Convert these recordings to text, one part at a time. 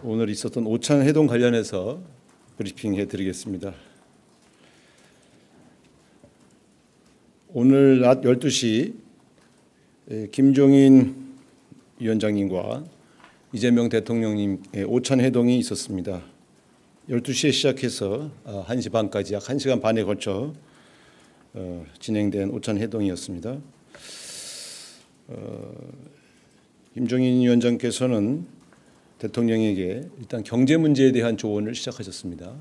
오늘 있었던 오찬 회동 관련해서 브리핑해 드리겠습니다. 오늘 낮 12시 김종인 위원장님과 이재명 대통령님의 오찬 회동이 있었습니다. 12시에 시작해서 1시 반까지 약 1시간 반에 걸쳐 진행된 오찬 회동이었습니다. 김종인 위원장께서는 대통령에게 일단 경제 문제에 대한 조언을 시작하셨습니다.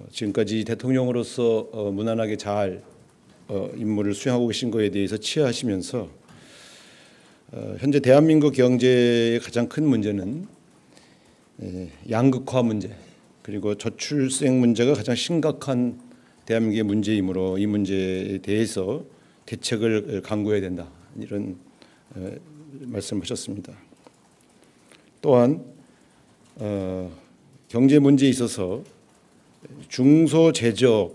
지금까지 대통령으로서 무난하게 잘 임무를 수행하고 계신 것에 대해서 치하하시면서 현재 대한민국 경제의 가장 큰 문제는 양극화 문제 그리고 저출생 문제가 가장 심각한 대한민국의 문제이므로 이 문제에 대해서 대책을 강구해야 된다, 이런 말씀하셨습니다. 또한 경제 문제에 있어서 중소제조업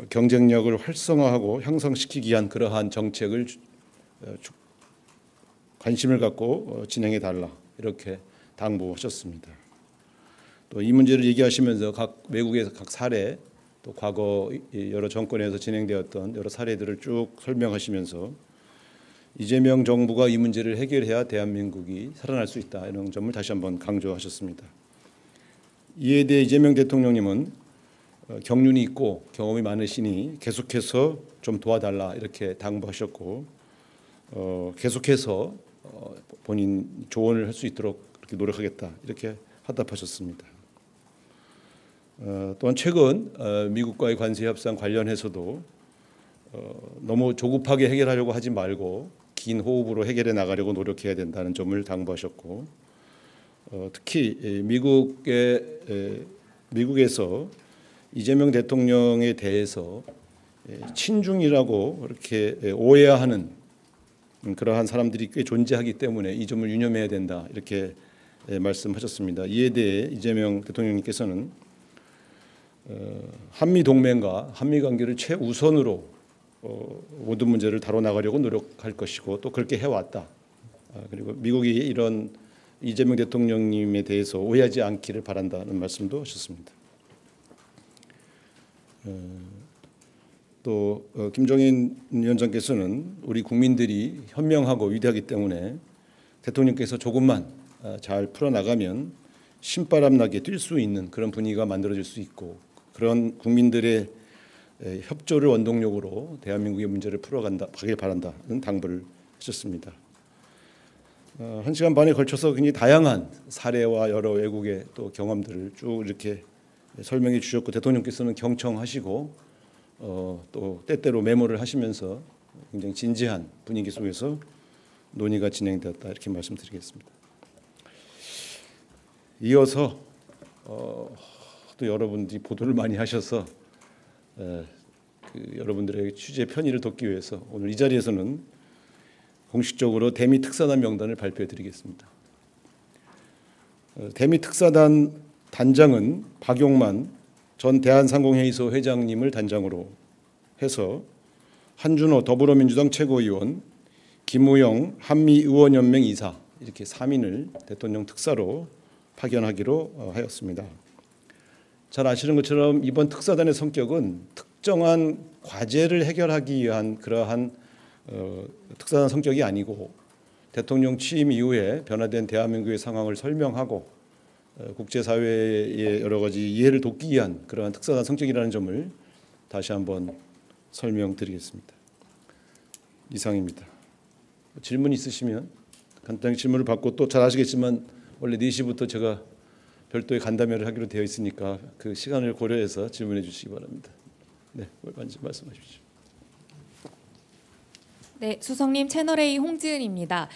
경쟁력을 활성화하고 형성시키기 위한 그러한 정책을 관심을 갖고 진행해 달라, 이렇게 당부하셨습니다. 또 이 문제를 얘기하시면서 각 외국의 각 사례, 또 과거 여러 정권에서 진행되었던 여러 사례들을 쭉 설명하시면서 이재명 정부가 이 문제를 해결해야 대한민국이 살아날 수 있다, 이런 점을 다시 한번 강조하셨습니다. 이에 대해 이재명 대통령님은 경륜이 있고 경험이 많으시니 계속해서 좀 도와달라, 이렇게 당부하셨고 계속해서 본인 조언을 할 수 있도록 그렇게 노력하겠다, 이렇게 화답하셨습니다. 또한 최근 미국과의 관세 협상 관련해서도 너무 조급하게 해결하려고 하지 말고 긴 호흡으로 해결해 나가려고 노력해야 된다는 점을 당부하셨고, 특히 미국에서 이재명 대통령에 대해서 친중이라고 그렇게 오해하는 그러한 사람들이 꽤 존재하기 때문에 이 점을 유념해야 된다, 이렇게 말씀하셨습니다. 이에 대해 이재명 대통령님께서는 한미 동맹과 한미 관계를 최우선으로 모든 문제를 다뤄나가려고 노력할 것이고 또 그렇게 해왔다. 그리고 미국이 이런 이재명 대통령님에 대해서 오해하지 않기를 바란다는 말씀도 하셨습니다. 또 김종인 위원장께서는 우리 국민들이 현명하고 위대하기 때문에 대통령께서 조금만 잘 풀어나가면 신바람 나게 뛸 수 있는 그런 분위기가 만들어질 수 있고, 그런 국민들의 협조를 원동력으로 대한민국의 문제를 풀어가길 바란다는 당부를 하셨습니다. 1시간 반에 걸쳐서 굉장히 다양한 사례와 여러 외국의 또 경험들을 쭉 이렇게 설명해 주셨고, 대통령께서는 경청하시고 또 때때로 메모를 하시면서 굉장히 진지한 분위기 속에서 논의가 진행되었다, 이렇게 말씀드리겠습니다. 이어서 또 여러분들이 보도를 많이 하셔서 여러분들의 취재 편의를 돕기 위해서 오늘 이 자리에서는 공식적으로 대미 특사단 명단을 발표해 드리겠습니다. 대미 특사단 단장은 박용만 전 대한상공회의소 회장님을 단장으로 해서 한준호 더불어민주당 최고위원, 김우영 한미의원연맹 이사, 이렇게 3인을 대통령 특사로 파견하기로 하였습니다. 잘 아시는 것처럼 이번 특사단의 성격은 특정한 과제를 해결하기 위한 그러한 특사단 성격이 아니고, 대통령 취임 이후에 변화된 대한민국의 상황을 설명하고 국제사회의 여러 가지 이해를 돕기 위한 그러한 특사단 성격이라는 점을 다시 한번 설명드리겠습니다. 이상입니다. 질문 있으시면 간단히 질문을 받고, 또 잘 아시겠지만 원래 4시부터 제가 별도의 간담회를 하기로 되어 있으니까 그 시간을 고려해서 질문해 주시기 바랍니다. 네, 말씀하십시오. 네, 수석님, 채널A 홍지은입니다.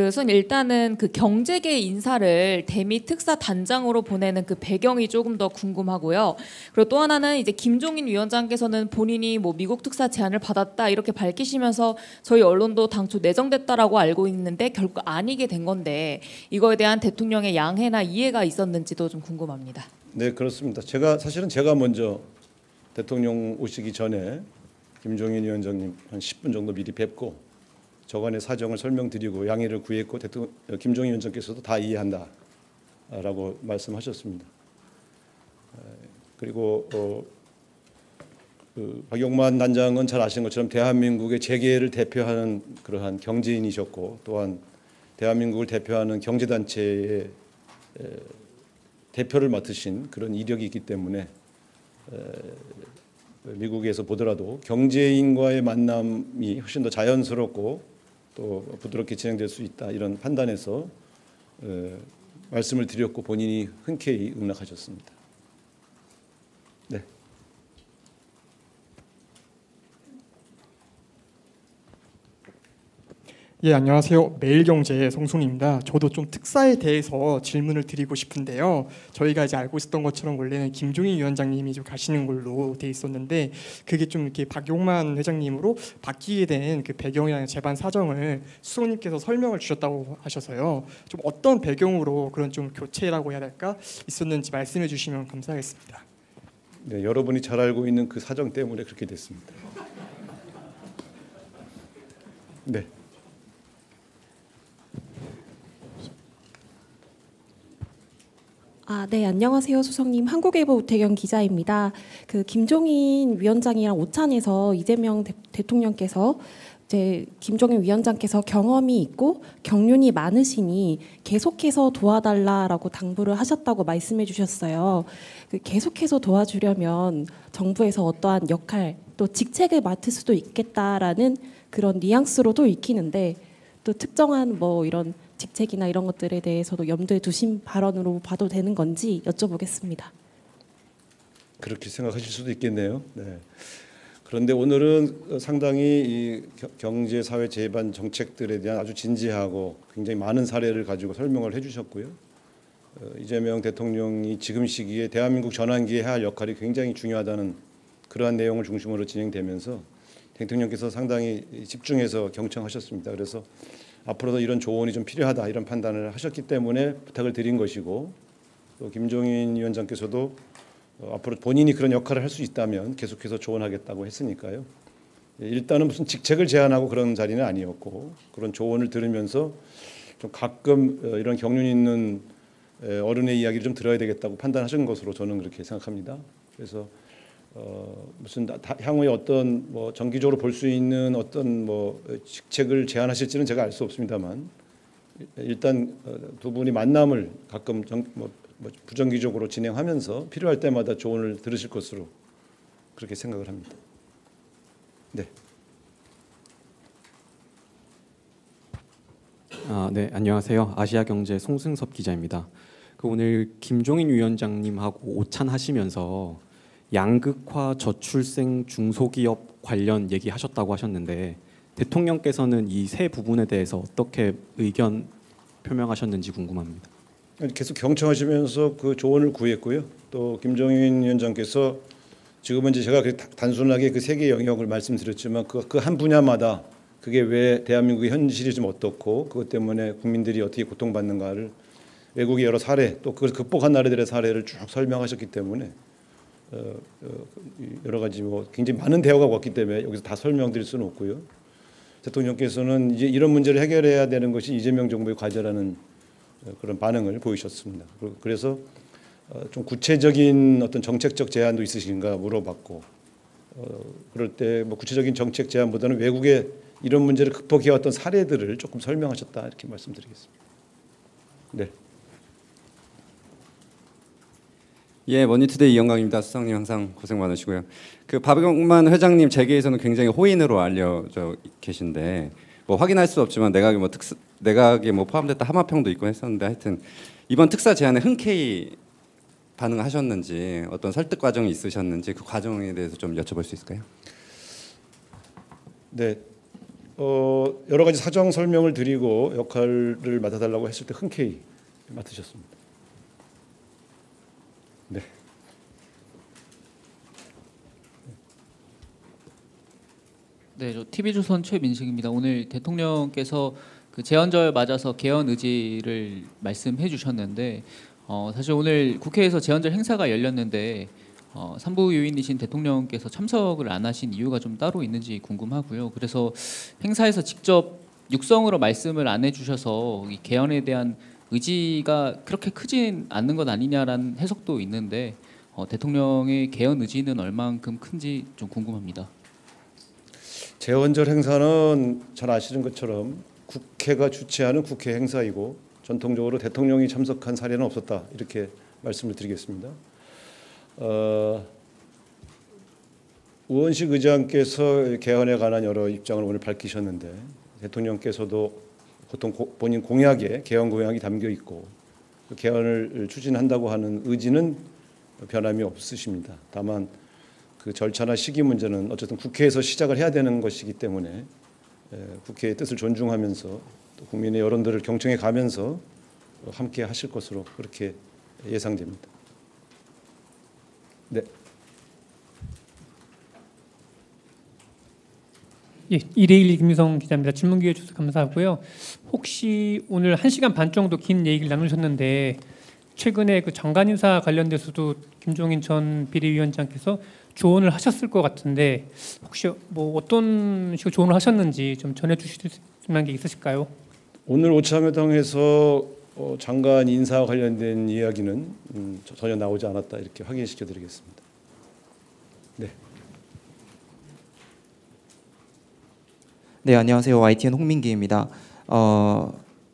우선 일단은 그 경제계 인사를 대미 특사 단장으로 보내는 그 배경이 조금 더 궁금하고요. 그리고 또 하나는 이제 김종인 위원장께서는 본인이 뭐 미국 특사 제안을 받았다, 이렇게 밝히시면서 저희 언론도 당초 내정됐다라고 알고 있는데 결국 아니게 된 건데, 이거에 대한 대통령의 양해나 이해가 있었는지도 좀 궁금합니다. 네, 그렇습니다. 사실은 제가 먼저 대통령 오시기 전에 김종인 위원장님 한 10분 정도 미리 뵙고 저간의 사정을 설명드리고 양해를 구했고 김종인 위원장께서도 다 이해한다라고 말씀하셨습니다. 그리고 박용만 단장은 잘 아시는 것처럼 대한민국의 재계를 대표하는 그러한 경제인이셨고 또한 대한민국을 대표하는 경제단체의 대표를 맡으신 그런 이력이 있기 때문에 미국에서 보더라도 경제인과의 만남이 훨씬 더 자연스럽고 또 부드럽게 진행될 수 있다 이런 판단에서 말씀을 드렸고 본인이 흔쾌히 응낙하셨습니다. 네. 예, 안녕하세요. 매일경제의 송순입니다. 저도 좀 특사에 대해서 질문을 드리고 싶은데요. 저희가 이제 알고 있었던 것처럼 원래는 김종인 위원장님이 좀 가시는 걸로 돼 있었는데 그게 좀 이렇게 박용만 회장님으로 바뀌게 된 그 배경이나 재반 사정을 수석님께서 설명을 주셨다고 하셔서요. 좀 어떤 배경으로 그런 좀 교체라고 해야 될까 있었는지 말씀해 주시면 감사하겠습니다. 네, 여러분이 잘 알고 있는 그 사정 때문에 그렇게 됐습니다. 네. 네, 안녕하세요, 수석님. 한국일보 우태경 기자입니다. 그 김종인 위원장이랑 오찬에서 이재명 대통령께서 이제 김종인 위원장께서 경험이 있고 경륜이 많으시니 계속해서 도와달라라고 당부를 하셨다고 말씀해 주셨어요. 그 계속해서 도와주려면 정부에서 어떠한 역할 또 직책을 맡을 수도 있겠다라는 그런 뉘앙스로도 읽히는데 또 특정한 뭐 이런 직책이나 이런 것들에 대해서도 염두에 두신 발언으로 봐도 되는 건지 여쭤보겠습니다. 그렇게 생각하실 수도 있겠네요. 네. 그런데 오늘은 상당히 이 경제, 사회, 재반 정책들에 대한 아주 진지하고 굉장히 많은 사례를 가지고 설명을 해주셨고요. 이재명 대통령이 지금 시기에 대한민국 전환기에 해야 할 역할이 굉장히 중요하다는 그러한 내용을 중심으로 진행되면서 대통령께서 상당히 집중해서 경청하셨습니다. 그래서 앞으로도 이런 조언이 좀 필요하다 이런 판단을 하셨기 때문에 부탁을 드린 것이고 또 김종인 위원장께서도 앞으로 본인이 그런 역할을 할 수 있다면 계속해서 조언하겠다고 했으니까요. 일단은 무슨 직책을 제안하고 그런 자리는 아니었고 그런 조언을 들으면서 좀 가끔 이런 경륜 있는 어른의 이야기를 좀 들어야 되겠다고 판단하신 것으로 저는 그렇게 생각합니다. 그래서 무슨 향후에 어떤 뭐 정기적으로 볼 수 있는 어떤 뭐 직책을 제안하실지는 제가 알 수 없습니다만 일단 두 분이 만남을 가끔 부정기적으로 진행하면서 필요할 때마다 조언을 들으실 것으로 그렇게 생각을 합니다. 네. 네, 안녕하세요. 아시아경제 송승섭 기자입니다. 오늘 김종인 위원장님하고 오찬하시면서 양극화 저출생 중소기업 관련 얘기하셨다고 하셨는데 대통령께서는 이 세 부분에 대해서 어떻게 의견 표명하셨는지 궁금합니다. 계속 경청하시면서 그 조언을 구했고요. 또 김종인 위원장께서 지금은 이제 제가 단순하게 그 세 개 영역을 말씀드렸지만 그 한 분야마다 그게 왜 대한민국의 현실이 좀 어떻고 그것 때문에 국민들이 어떻게 고통받는가를 외국의 여러 사례 또 그걸 극복한 나라들의 사례를 쭉 설명하셨기 때문에 여러 가지 뭐 굉장히 많은 대화가 왔기 때문에 여기서 다 설명드릴 수는 없고요. 대통령께서는 이제 이런 문제를 해결해야 되는 것이 이재명 정부의 과제라는 그런 반응을 보이셨습니다. 그래서 좀 구체적인 어떤 정책적 제안도 있으신가 물어봤고 그럴 때 뭐 구체적인 정책 제안보다는 외국의 이런 문제를 극복해 왔던 사례들을 조금 설명하셨다 이렇게 말씀드리겠습니다. 네. 예, 머니투데이 이영광입니다. 수석님 항상 고생 많으시고요. 그 박용만 회장님 재계에서는 굉장히 호인으로 알려져 계신데 뭐 확인할 수 없지만 내각에 뭐 포함됐다 하마평도 있고 했었는데 하여튼 이번 특사 제안에 흔쾌히 반응하셨는지 어떤 설득 과정이 있으셨는지 그 과정에 대해서 좀 여쭤볼 수 있을까요? 네. 여러 가지 사정 설명을 드리고 역할을 맡아달라고 했을 때 흔쾌히 맡으셨습니다. 네. 네, 저 TV조선 최민식입니다. 오늘 대통령께서 그 제헌절 맞아서 개헌 의지를 말씀해 주셨는데 사실 오늘 국회에서 제헌절 행사가 열렸는데 산부유인이신 대통령께서 참석을 안 하신 이유가 좀 따로 있는지 궁금하고요. 그래서 행사에서 직접 육성으로 말씀을 안 해주셔서 이 개헌에 대한 의지가 그렇게 크진 않는 것 아니냐라는 해석도 있는데 대통령의 개헌 의지는 얼만큼 큰지 좀 궁금합니다. 제헌절 행사는 잘 아시는 것처럼 국회가 주최하는 국회 행사이고 전통적으로 대통령이 참석한 사례는 없었다 이렇게 말씀을 드리겠습니다. 우원식 의장께서 개헌에 관한 여러 입장을 오늘 밝히셨는데 대통령께서도 보통 본인 공약에 개헌 공약이 담겨 있고 개헌을 추진한다고 하는 의지는 변함이 없으십니다. 다만 그 절차나 시기 문제는 어쨌든 국회에서 시작을 해야 되는 것이기 때문에 국회의 뜻을 존중하면서 또 국민의 여론들을 경청해 가면서 함께 하실 것으로 그렇게 예상됩니다. 네. 예, 2대1 김유성 기자입니다. 질문 기회 주셔서 감사하고요. 혹시 오늘 1시간 반 정도 긴 얘기를 나누셨는데 최근에 그 장관 인사 관련돼서도 김종인 전 비대위원장께서 조언을 하셨을 것 같은데 혹시 뭐 어떤 식으로 조언을 하셨는지 좀 전해주실 만한 게 있으실까요? 오늘 오차회동에서 장관 인사와 관련된 이야기는 전혀 나오지 않았다 이렇게 확인시켜드리겠습니다. 네. 네, 안녕하세요. YTN 홍민기입니다.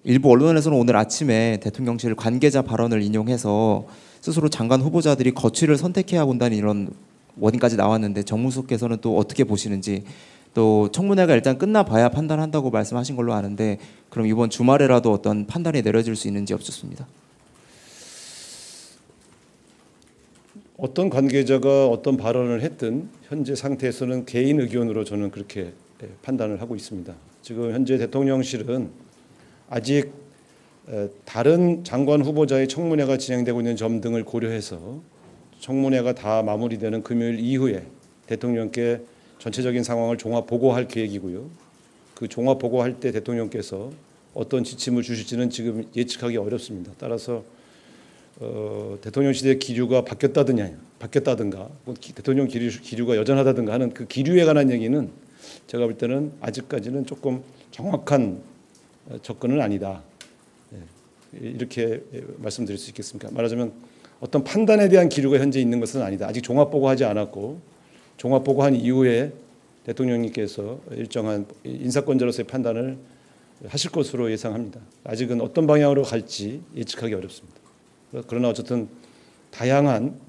일부 언론에서는 오늘 아침에 대통령실 관계자 발언을 인용해서 스스로 장관 후보자들이 거취를 선택해야 본다는 이런 워딩까지 나왔는데 정무수석께서는 또 어떻게 보시는지, 또 청문회가 일단 끝나봐야 판단한다고 말씀하신 걸로 아는데 그럼 이번 주말에라도 어떤 판단이 내려질 수 있는지 여쭙습니다. 어떤 관계자가 어떤 발언을 했든 현재 상태에서는 개인 의견으로 저는 그렇게 판단을 하고 있습니다. 지금 현재 대통령실은 아직 다른 장관 후보자의 청문회가 진행되고 있는 점 등을 고려해서 청문회가 다 마무리되는 금요일 이후에 대통령께 전체적인 상황을 종합 보고할 계획이고요. 그 종합 보고할 때 대통령께서 어떤 지침을 주실지는 지금 예측하기 어렵습니다. 따라서 대통령실의 기류가 바뀌었다든가 대통령 기류가 여전하다든가 하는 그 기류에 관한 얘기는 제가 볼 때는 아직까지는 조금 정확한 접근은 아니다. 이렇게 말씀드릴 수 있겠습니까? 말하자면 어떤 판단에 대한 기류가 현재 있는 것은 아니다. 아직 종합보고하지 않았고 종합보고한 이후에 대통령님께서 일정한 인사권자로서의 판단을 하실 것으로 예상합니다. 아직은 어떤 방향으로 갈지 예측하기 어렵습니다. 그러나 어쨌든 다양한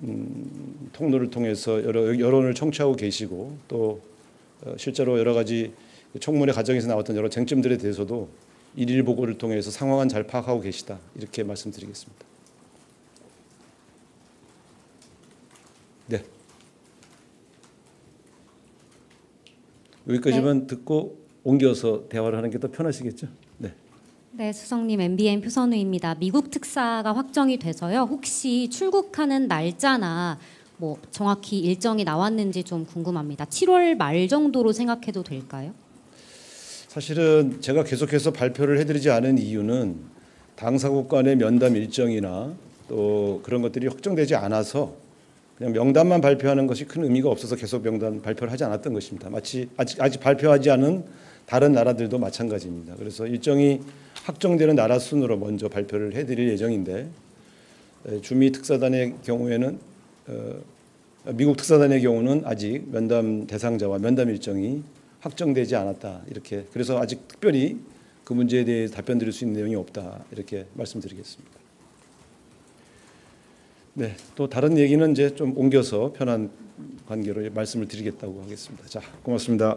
통로를 통해서 여론을 청취하고 계시고 또 실제로 여러 가지 청문회 과정에서 나왔던 여러 쟁점들에 대해서도 일일 보고를 통해서 상황은 잘 파악하고 계시다. 이렇게 말씀드리겠습니다. 네. 여기까지만 듣고 옮겨서 대화를 하는 게 더 편하시겠죠? 네. 네, 수석님, MBN 표선우입니다. 미국 특사가 확정이 돼서요. 혹시 출국하는 날짜나 뭐 정확히 일정이 나왔는지 좀 궁금합니다. 7월 말 정도로 생각해도 될까요? 사실은 제가 계속해서 발표를 해드리지 않은 이유는 당사국 간의 면담 일정이나 또 그런 것들이 확정되지 않아서 그냥 명단만 발표하는 것이 큰 의미가 없어서 계속 명단 발표를 하지 않았던 것입니다. 마치 아직 발표하지 않은 다른 나라들도 마찬가지입니다. 그래서 일정이 확정되는 나라 순으로 먼저 발표를 해드릴 예정인데 주미 특사단의 경우에는 미국 특사단의 경우는 아직 면담 대상자와 면담 일정이 확정되지 않았다. 이렇게 그래서 아직 특별히 그 문제에 대해 답변 드릴 수 있는 내용이 없다. 이렇게 말씀드리겠습니다. 네, 또 다른 얘기는 이제 좀 옮겨서 편한 관계로 말씀을 드리겠다고 하겠습니다. 자, 고맙습니다.